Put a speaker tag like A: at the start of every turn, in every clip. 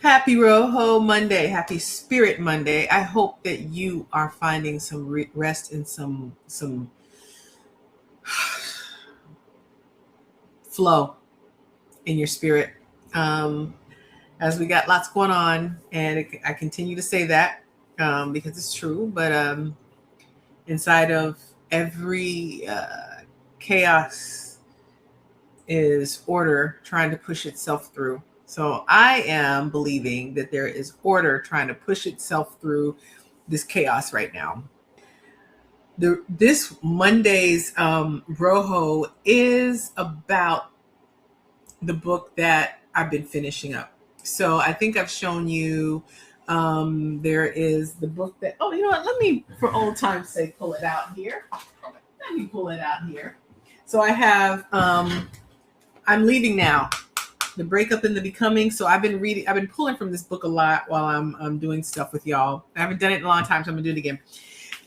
A: Happy Roho Monday. Happy Spirit Monday. I hope that you are finding some rest and some flow in your spirit. Um, as we got lots going on, and I continue to say that because it's true. But inside of every chaos is order trying to push itself through. So I am believing that there is order trying to push itself through this chaos right now. This Monday's Roho is about the book that I've been finishing up. So I think I've shown you. There is the book that. Oh, you know what? Let me, for old time's sake, pull it out here. Let me pull it out here. So I have. I'm leaving now. The breakup and the becoming. So I've been reading. I've been pulling from this book a lot while I'm doing stuff with y'all. I haven't done it in a long time, so I'm gonna do it again.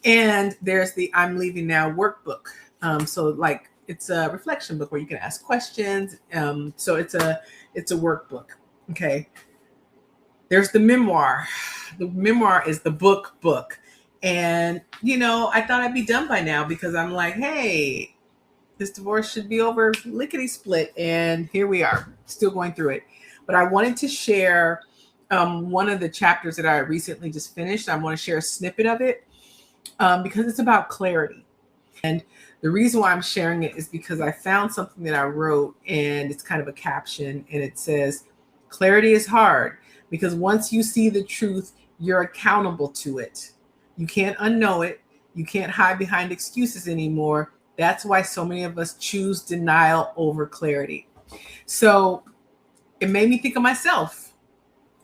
A: And there's the I'm Leaving Now workbook. So like it's a reflection book where you can ask questions. So it's a workbook. Okay. There's the memoir. The memoir is the book. And I thought I'd be done by now because I'm like, hey, this divorce should be over lickety split. And here we are, still going through it. But I wanted to share one of the chapters that I recently just finished. I want to share a snippet of it. Because it's about clarity. And the reason why I'm sharing it is because I found something that I wrote, and it's kind of a caption, and it says, clarity is hard because once you see the truth, you're accountable to it. You can't unknow it. You can't hide behind excuses anymore. That's why so many of us choose denial over clarity. So it made me think of myself.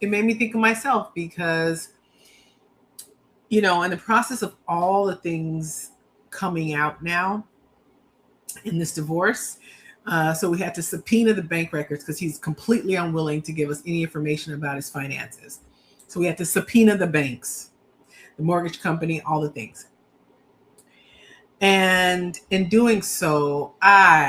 A: Because in the process of all the things coming out now in this divorce, so we had to subpoena the bank records because he's completely unwilling to give us any information about his finances. So we had to subpoena the banks, the mortgage company, all the things. And in doing so, no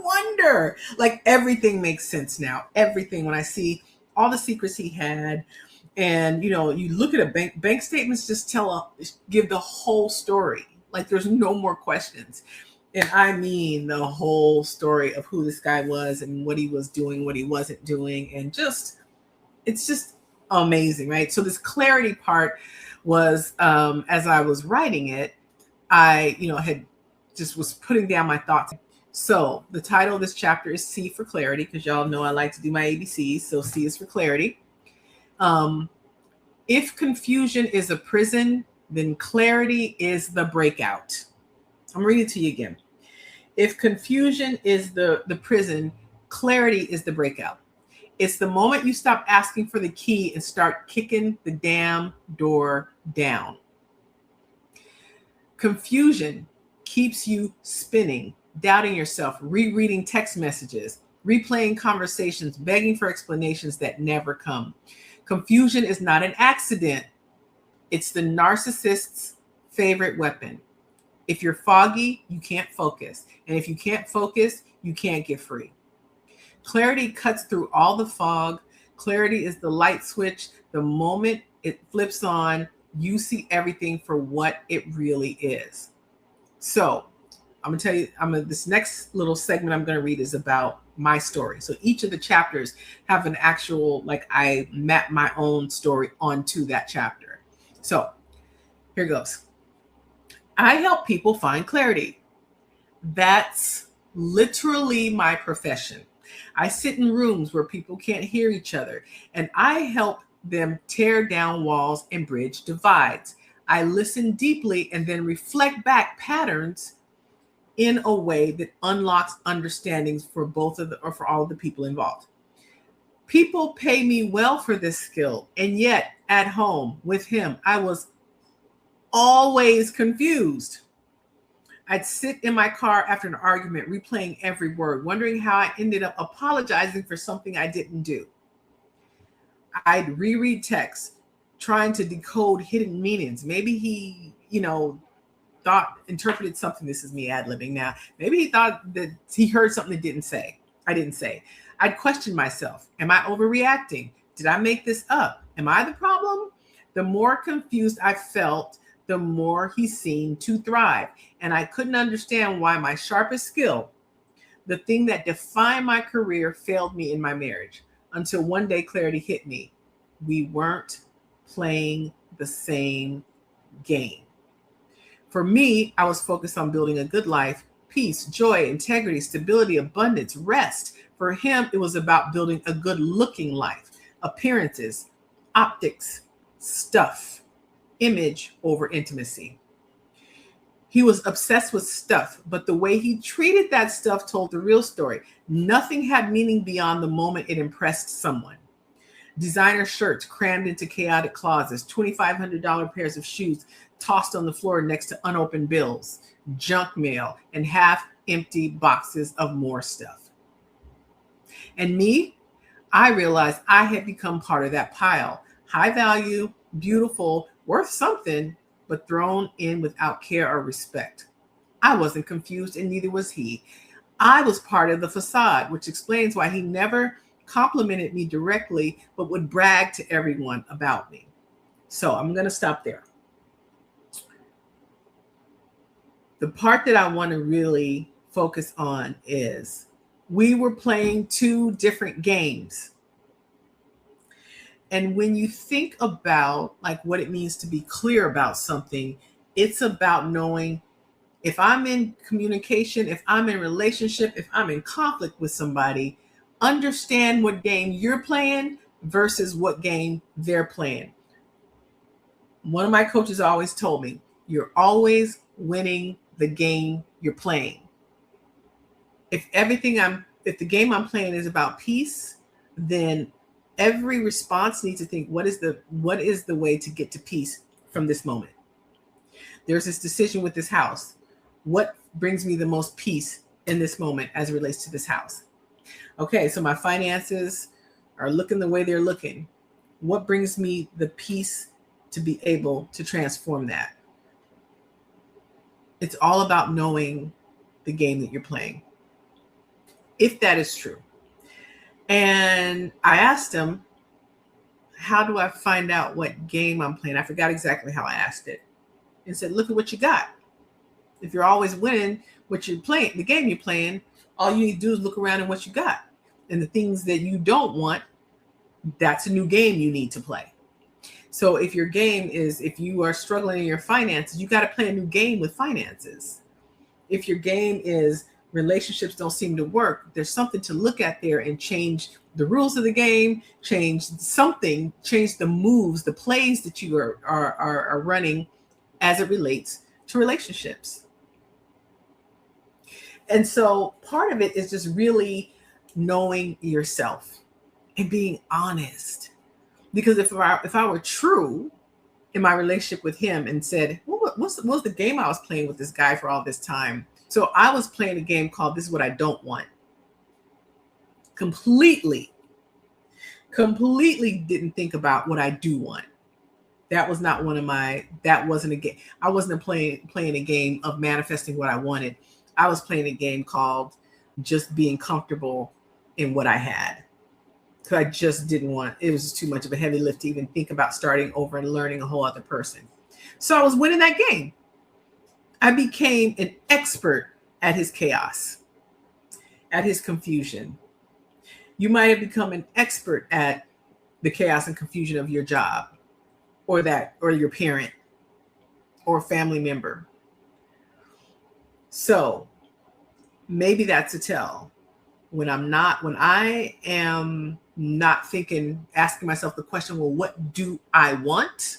A: wonder, like everything makes sense now. Everything, when I see all the secrets he had. And you look at a bank statements, just give the whole story. Like there's no more questions. And I mean the whole story of who this guy was and what he was doing, what he wasn't doing, and it's just amazing, right? So this clarity part was, as I was writing it, I had just was putting down my thoughts. So the title of this chapter is C for clarity, because y'all know I like to do my ABCs. So C is for clarity. If confusion is a prison, then clarity is the breakout. I'm reading it to you again. If confusion is the prison, clarity is the breakout. It's the moment you stop asking for the key and start kicking the damn door down. Confusion keeps you spinning, doubting yourself, rereading text messages, replaying conversations, begging for explanations that never come. Confusion is not an accident. It's the narcissist's favorite weapon. If you're foggy, you can't focus. And if you can't focus, you can't get free. Clarity cuts through all the fog. Clarity is the light switch. The moment it flips on, you see everything for what it really is. So I'm going to tell you, this next little segment I'm going to read is about my story. So each of the chapters have an actual, like I map my own story onto that chapter. So here goes. I help people find clarity. That's literally my profession. I sit in rooms where people can't hear each other, and I help them tear down walls and bridge divides. I listen deeply and then reflect back patterns in a way that unlocks understandings for for all of the people involved. People pay me well for this skill, and yet at home with him, I was always confused. I'd sit in my car after an argument, replaying every word, wondering how I ended up apologizing for something I didn't do. I'd reread texts, trying to decode hidden meanings. Maybe he, interpreted something. This is me ad-libbing now. Maybe he thought that he heard something that didn't say. I didn't say. I'd question myself. Am I overreacting? Did I make this up? Am I the problem? The more confused I felt, the more he seemed to thrive. And I couldn't understand why my sharpest skill, the thing that defined my career, failed me in my marriage. Until one day clarity hit me. We weren't playing the same game. For me, I was focused on building a good life, peace, joy, integrity, stability, abundance, rest. For him, it was about building a good looking life, appearances, optics, stuff, image over intimacy. He was obsessed with stuff, but the way he treated that stuff told the real story. Nothing had meaning beyond the moment it impressed someone. Designer shirts crammed into chaotic closets, $2,500 pairs of shoes tossed on the floor next to unopened bills, junk mail, and half-empty boxes of more stuff. And me, I realized I had become part of that pile. High value, beautiful, worth something, but thrown in without care or respect. I wasn't confused, and neither was he. I was part of the facade, which explains why he never complimented me directly, but would brag to everyone about me. So I'm going to stop there. The part that I want to really focus on is we were playing two different games. And when you think about like what it means to be clear about something, it's about knowing if I'm in communication, if I'm in relationship, if I'm in conflict with somebody, understand what game you're playing versus what game they're playing. One of my coaches always told me, you're always winning the game you're playing. If the game I'm playing is about peace, then every response needs to think, what is the way to get to peace from this moment? There's this decision with this house. What brings me the most peace in this moment as it relates to this house? Okay, so my finances are looking the way they're looking. What brings me the peace to be able to transform that? It's all about knowing the game that you're playing, if that is true. And I asked him, how do I find out what game I'm playing? I forgot exactly how I asked it. And said, look at what you got. If you're always winning what you're playing, the game you're playing, all you need to do is look around at what you got. And the things that you don't want, that's a new game you need to play. So if your game is, if you are struggling in your finances, you got to play a new game with finances. If your game is relationships don't seem to work, there's something to look at there and change the rules of the game, change something, change the moves, the plays that you are running as it relates to relationships. And so part of it is just really knowing yourself and being honest. Because if I were true in my relationship with him and said, what was the game I was playing with this guy for all this time? So I was playing a game called This Is What I Don't Want. Completely didn't think about what I do want. That was not that wasn't a game. I wasn't playing a game of manifesting what I wanted. I was playing a game called just being comfortable in what I had. So I just didn't want, it was too much of a heavy lift to even think about starting over and learning a whole other person. So I was winning that game. I became an expert at his chaos, at his confusion. You might have become an expert at the chaos and confusion of your job or your parent or family member. So maybe that's a tell. When I am not thinking, asking myself the question, well, what do I want?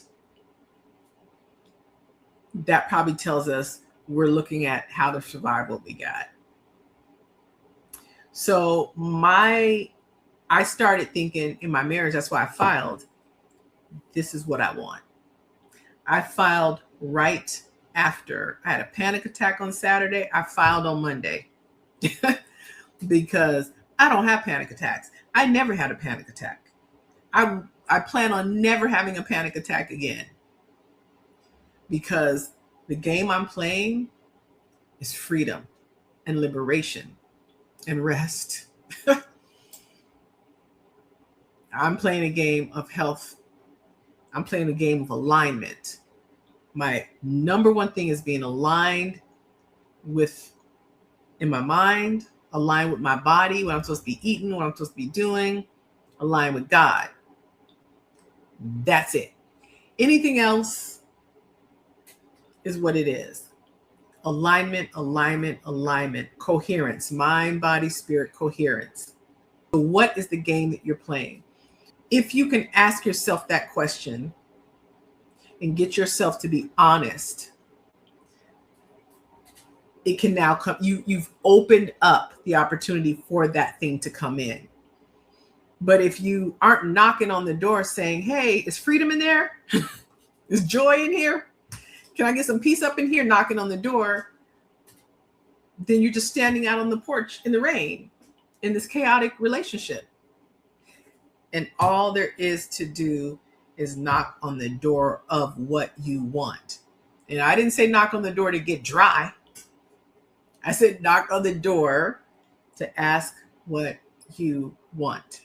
A: That probably tells us we're looking at how to survive what we got. So I started thinking in my marriage, that's why I filed, this is what I want. I filed right after I had a panic attack on Saturday. I filed on Monday. Because I don't have panic attacks. I never had a panic attack. I plan on never having a panic attack again. Because the game I'm playing is freedom and liberation and rest. I'm playing a game of health. I'm playing a game of alignment. My number one thing is being aligned with, in my mind, aligned with my body, what I'm supposed to be eating, what I'm supposed to be doing, aligned with God. That's it. Anything else is what it is. Alignment, alignment, alignment, coherence, mind, body, spirit, coherence. So what is the game that you're playing? If you can ask yourself that question and get yourself to be honest, it can now come. You've opened up the opportunity for that thing to come in. But if you aren't knocking on the door saying, hey, is freedom in there? Is joy in here? Can I get some peace up in here? Knocking on the door, then you're just standing out on the porch in the rain in this chaotic relationship. And all there is to do is knock on the door of what you want. And I didn't say knock on the door to get dry. I said knock on the door to ask what you want.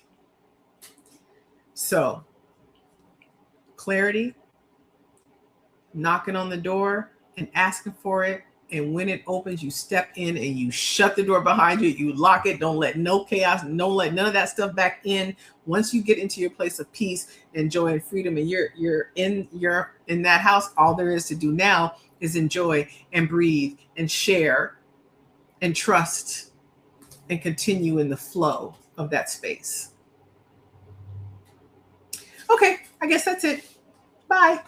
A: So, clarity, knocking on the door and asking for it. And when it opens, you step in and you shut the door behind you. You lock it. Don't let no chaos, don't let none of that stuff back in. Once you get into your place of peace and joy and freedom, and you're in that house, all there is to do now is enjoy and breathe and share and trust and continue in the flow of that space. Okay, I guess that's it. Bye.